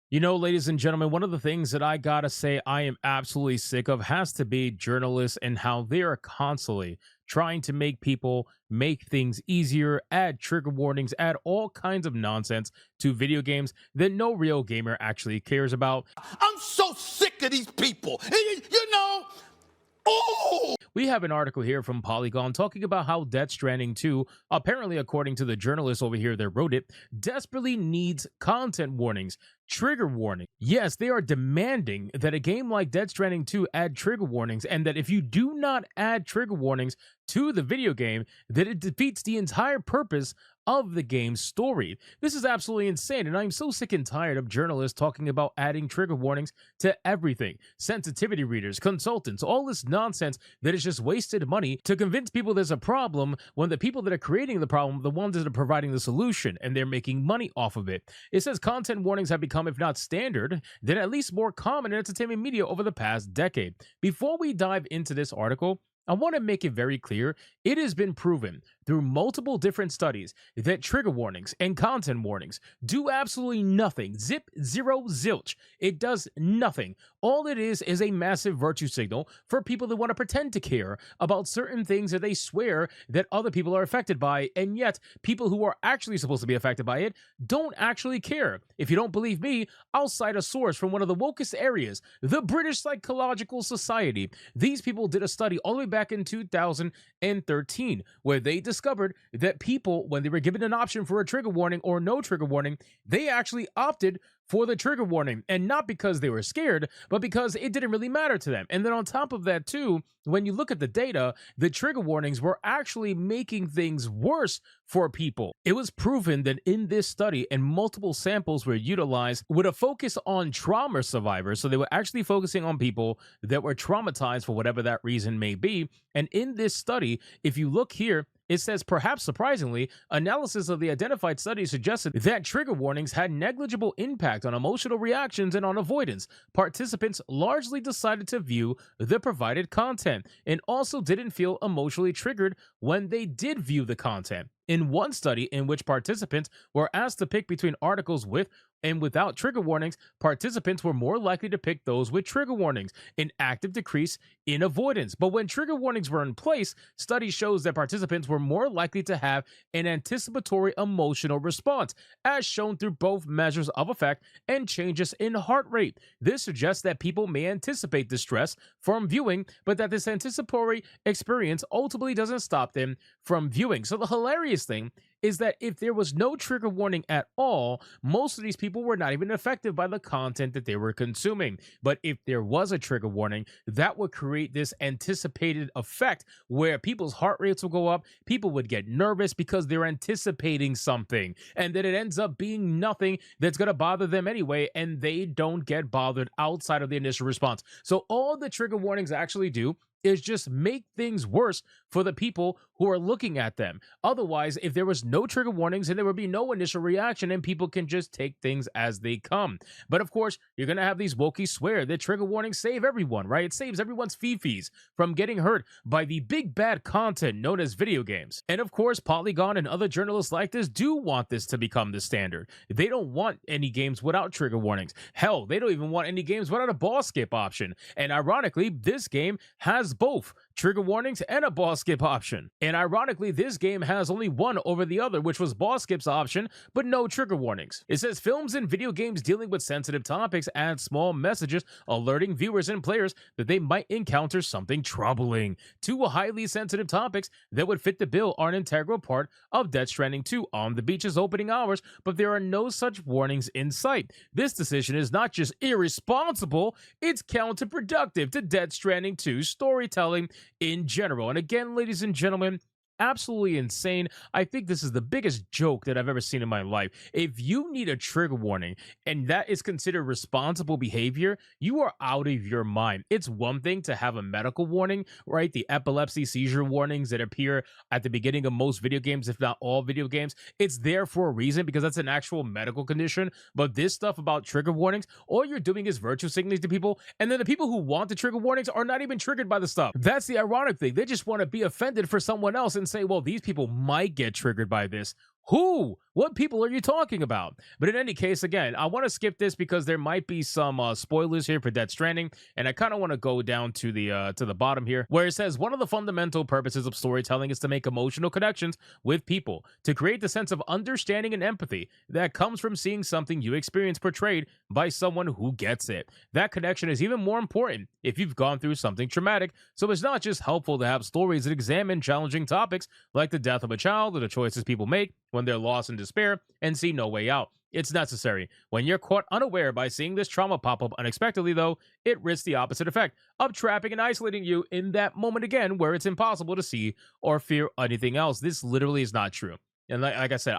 You know, ladies and gentlemen, one of the things that I gotta say I am absolutely sick of has to be journalists and how they are constantly trying to make people make things easier, add trigger warnings, add all kinds of nonsense to video games that no real gamer actually cares about. I'm so sick of these people. You know, oh, We have an article here from Polygon talking about how Death Stranding 2, apparently according to the journalist over here that wrote it, desperately needs content warnings, trigger warning. Yes, they are demanding that a game like Death Stranding 2 add trigger warnings, and that if you do not add trigger warnings to the video game, that it defeats the entire purpose of the game's story. This is absolutely insane, and I'm so sick and tired of journalists talking about adding trigger warnings to everything. Sensitivity readers, consultants, all this nonsense that is just wasted money to convince people there's a problem when the people that are creating the problem are the ones that are providing the solution, and they're making money off of it. It says content warnings have become, if not standard, then at least more common in entertainment media over the past decade. Before we dive into this article, I want to make it very clear it has been proven through multiple different studies that trigger warnings and content warnings do absolutely nothing. Zip, zero, zilch. It does nothing. All it is a massive virtue signal for people that want to pretend to care about certain things that they swear that other people are affected by, and yet people who are actually supposed to be affected by it don't actually care. If you don't believe me, I'll cite a source from one of the wokest areas, the British Psychological Society. These people did a study all the way back in 2013 where they discovered that people, when they were given an option for a trigger warning or no trigger warning, they actually opted for the trigger warning, and not because they were scared, but because it didn't really matter to them. And then on top of that too, when you look at the data, the trigger warnings were actually making things worse for people. It was proven that in this study, and multiple samples were utilized with a focus on trauma survivors. So they were actually focusing on people that were traumatized for whatever that reason may be. And in this study, if you look here, it says, perhaps surprisingly, analysis of the identified studies suggested that trigger warnings had negligible impact on emotional reactions and on avoidance. Participants largely decided to view the provided content and also didn't feel emotionally triggered when they did view the content. In one study in which participants were asked to pick between articles with and without trigger warnings, participants were more likely to pick those with trigger warnings, an active decrease in avoidance. But when trigger warnings were in place, study shows that participants were more likely to have an anticipatory emotional response, as shown through both measures of effect and changes in heart rate. This suggests that people may anticipate distress from viewing, but that this anticipatory experience ultimately doesn't stop them from viewing. So the hilarious thing is that if there was no trigger warning at all, most of these people were not even affected by the content that they were consuming. But if there was a trigger warning, that would create this anticipated effect where people's heart rates will go up, people would get nervous because they're anticipating something, and then it ends up being nothing that's going to bother them anyway, and they don't get bothered outside of the initial response. So all the trigger warnings actually do is just make things worse for the people who are looking at them. Otherwise, if there was no trigger warnings, then there would be no initial reaction and people can just take things as they come. But of course, you're going to have these wokies swear that trigger warnings save everyone, right? It saves everyone's fifis from getting hurt by the big bad content known as video games. And of course, Polygon and other journalists like this do want this to become the standard. They don't want any games without trigger warnings. Hell, they don't even want any games without a boss skip option. And ironically, this game has both trigger warnings and a boss skip option. And ironically, this game has only one over the other, which was boss skip's option, but no trigger warnings. It says films and video games dealing with sensitive topics add small messages alerting viewers and players that they might encounter something troubling. Two highly sensitive topics that would fit the bill are an integral part of Death Stranding 2 on the beach's opening hours, but there are no such warnings in sight. This decision is not just irresponsible, it's counterproductive to Death Stranding 2's storytelling in general. And again, ladies and gentlemen, absolutely insane. I think this is the biggest joke that I've ever seen in my life. If you need a trigger warning and that is considered responsible behavior, you are out of your mind. It's one thing to have a medical warning, right? The epilepsy seizure warnings that appear at the beginning of most video games, if not all video games. It's there for a reason because that's an actual medical condition. But this stuff about trigger warnings, all you're doing is virtue signaling to people. And then the people who want the trigger warnings are not even triggered by the stuff. That's the ironic thing. They just want to be offended for someone else and say, well, these people might get triggered by this. Who? What people are you talking about? But in any case, again, I want to skip this because there might be some spoilers here for Death Stranding, and I kind of want to go down to the bottom here, where it says one of the fundamental purposes of storytelling is to make emotional connections with people, to create the sense of understanding and empathy that comes from seeing something you experience portrayed by someone who gets it. That connection is even more important if you've gone through something traumatic. So it's not just helpful to have stories that examine challenging topics like the death of a child or the choices people make when they're lost in despair and see no way out. It's necessary. When you're caught unaware by seeing this trauma pop up unexpectedly, though, it risks the opposite effect of trapping and isolating you in that moment again where it's impossible to see or fear anything else. This literally is not true. And like I said,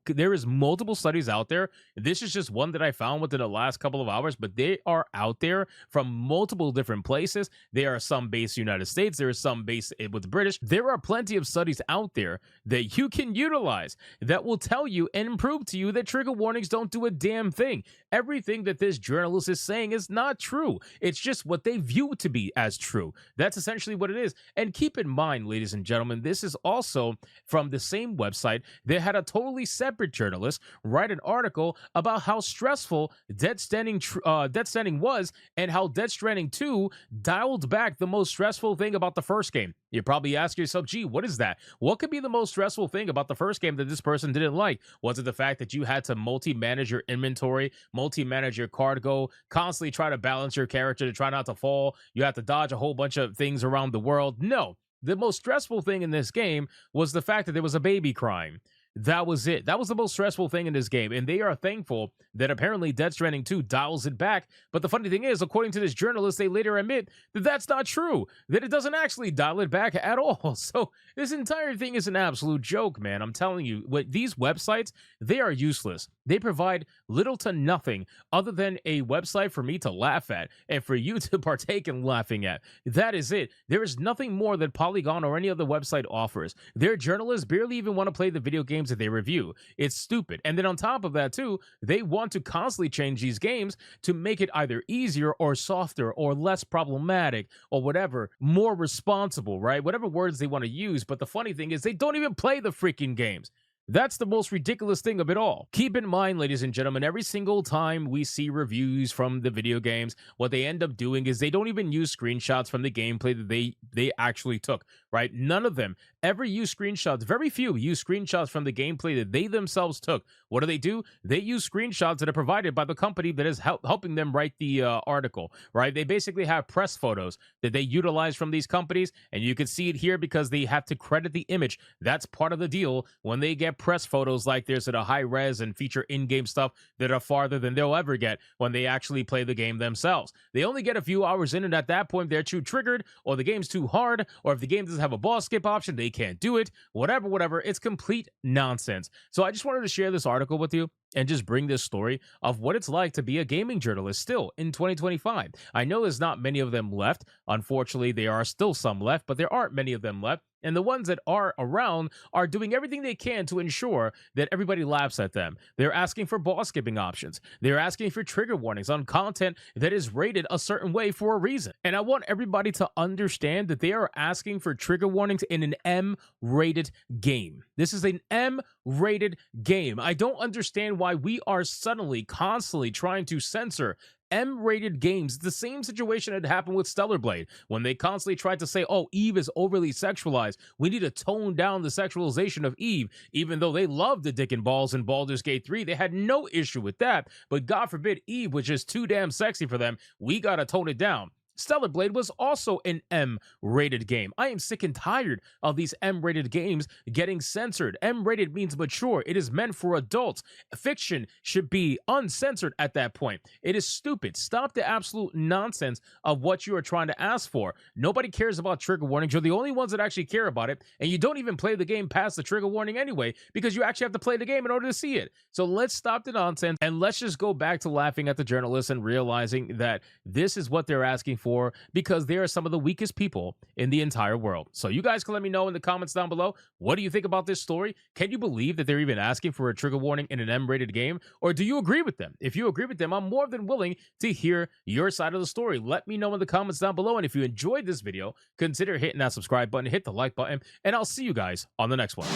there is multiple studies out there. This is just one that I found within the last couple of hours, but they are out there from multiple different places. There are some based in the United States. There are some based with the British. There are plenty of studies out there that you can utilize that will tell you and prove to you that trigger warnings don't do a damn thing. Everything that this journalist is saying is not true. It's just what they view to be as true. That's essentially what it is. And keep in mind, ladies and gentlemen, this is also from the same website. They had a totally separate journalist write an article about how stressful Death Stranding was and how Death Stranding 2 dialed back the most stressful thing about the first game. You probably ask yourself, gee, what is that? What could be the most stressful thing about the first game that this person didn't like? Was it the fact that you had to multi-manage your inventory, multi-manage your cargo, constantly try to balance your character to try not to fall? You have to dodge a whole bunch of things around the world? No. The most stressful thing in this game was the fact that there was a baby crying. That was it. That was the most stressful thing in this game. And they are thankful that apparently Death Stranding 2 dials it back. But the funny thing is, according to this journalist, they later admit that that's not true, that it doesn't actually dial it back at all. So this entire thing is an absolute joke, man. I'm telling you, what these websites, they are useless. They provide little to nothing other than a website for me to laugh at and for you to partake in laughing at. That is it. There is nothing more that Polygon or any other website offers. Their journalists barely even want to play the video games that they review. It's stupid. And then on top of that too, they want to constantly change these games to make it either easier or softer or less problematic or whatever, more responsible, right? Whatever words they want to use. But the funny thing is they don't even play the freaking games. That's the most ridiculous thing of it all. Keep in mind, ladies and gentlemen, every single time we see reviews from the video games, what they end up doing is they don't even use screenshots from the gameplay that they actually took, right? None of them ever use screenshots. Very few use screenshots from the gameplay that they themselves took. What do? They use screenshots that are provided by the company that is helping them write the article, right? They basically have press photos that they utilize from these companies, and you can see it here because they have to credit the image. That's part of the deal when they get press photos like this at a high res and feature in-game stuff that are farther than they'll ever get when they actually play the game themselves. They only get a few hours in, and at that point they're too triggered, or the game's too hard, or if the game doesn't have a boss skip option, they can't do it. Whatever. It's complete nonsense. So I just wanted to share this article with you and just bring this story of what it's like to be a gaming journalist still in 2025. I know there's not many of them left. Unfortunately, there are still some left, but there aren't many of them left. And the ones that are around are doing everything they can to ensure that everybody laughs at them. They're asking for boss skipping options. They're asking for trigger warnings on content that is rated a certain way for a reason. And I want everybody to understand that they are asking for trigger warnings in an M-rated game. This is an M-rated game. I don't understand why we are suddenly, constantly trying to censor M-rated games. It's the same situation that happened with Stellar Blade when they constantly tried to say, oh, Eve is overly sexualized. We need to tone down the sexualization of Eve. Even though they loved the dick and balls in Baldur's Gate 3, they had no issue with that. But God forbid Eve was just too damn sexy for them. We gotta tone it down. Stellar Blade was also an M-rated game. I am sick and tired of these M-rated games getting censored. M-rated means mature. It is meant for adults. Fiction should be uncensored at that point. It is stupid. Stop the absolute nonsense of what you are trying to ask for. Nobody cares about trigger warnings. You're the only ones that actually care about it, and you don't even play the game past the trigger warning anyway because you actually have to play the game in order to see it. So let's stop the nonsense, and let's just go back to laughing at the journalists and realizing that this is what they're asking for, because they are some of the weakest people in the entire world. So you guys can let me know in the comments down below, what do you think about this story? Can you believe that they're even asking for a trigger warning in an M-rated game? Or do you agree with them? If you agree with them, I'm more than willing to hear your side of the story. Let me know in the comments down below. And if you enjoyed this video, consider hitting that subscribe button, hit the like button, and I'll see you guys on the next one.